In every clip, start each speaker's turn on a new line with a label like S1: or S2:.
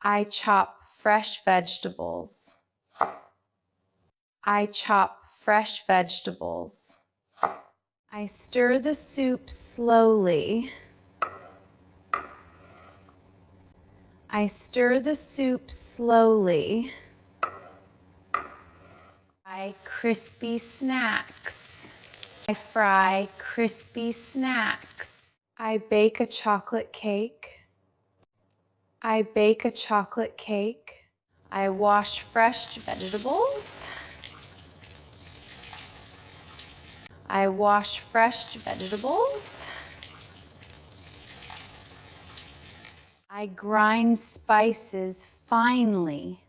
S1: I chop fresh vegetables. I chop fresh vegetables. I stir the soup slowly. I stir the soup slowly. I fry crispy snacks. I fry crispy snacks. I bake a chocolate cake. I bake a chocolate cake. I wash fresh vegetables. I wash fresh vegetables. I grind spices finely.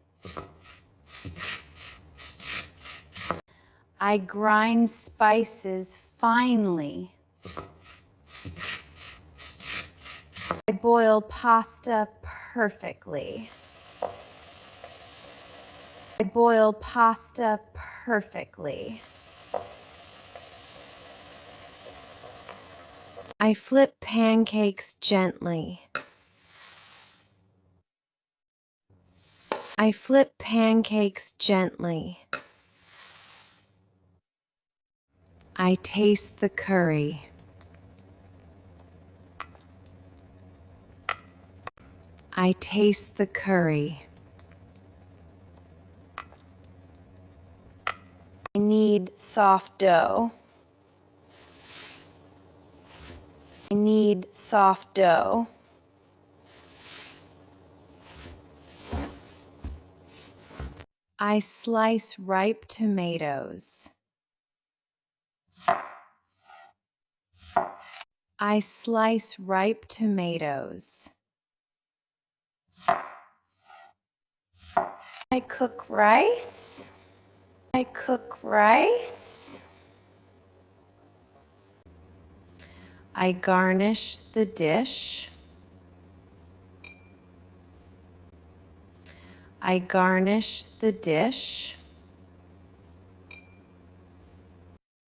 S1: I grind spices finely. I boil pasta perfectly. I boil pasta perfectly. I flip pancakes gently. I flip pancakes gently. I taste the curry. I taste the curry. I knead soft dough. I knead soft dough. I slice ripe tomatoes. I slice ripe tomatoes. I cook rice. I cook rice. I garnish the dish. I garnish the dish.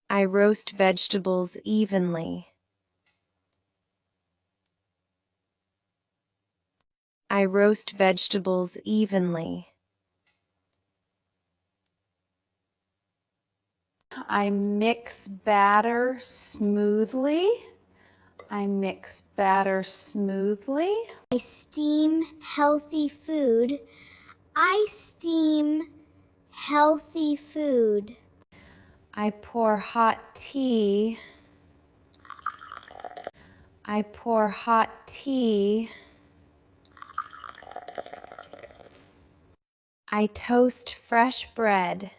S1: I roast vegetables evenly. I roast vegetables evenly. I mix batter smoothly. I mix batter smoothly.
S2: I steam healthy food. I steam healthy food.
S1: I pour hot tea. I pour hot tea. I toast fresh bread.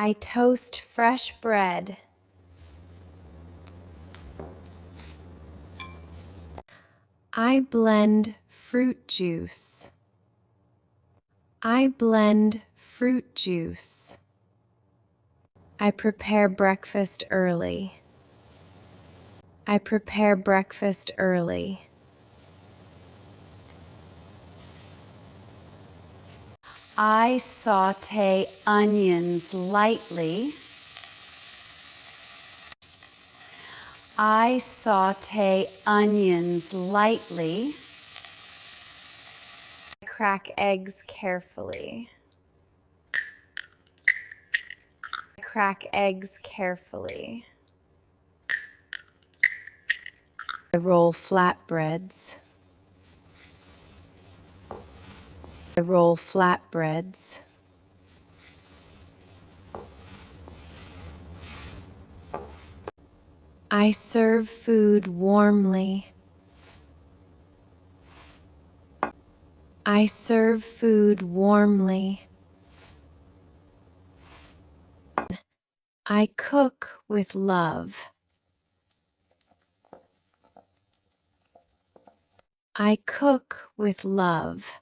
S1: I toast fresh bread. I blend fruit juice. I blend fruit juice. I prepare breakfast early. I prepare breakfast early. I saute onions lightly. I saute onions lightly. I crack eggs carefully. I crack eggs carefully. I roll flatbreads. I roll flatbreads. I serve food warmly. I serve food warmly. I cook with love. I cook with love.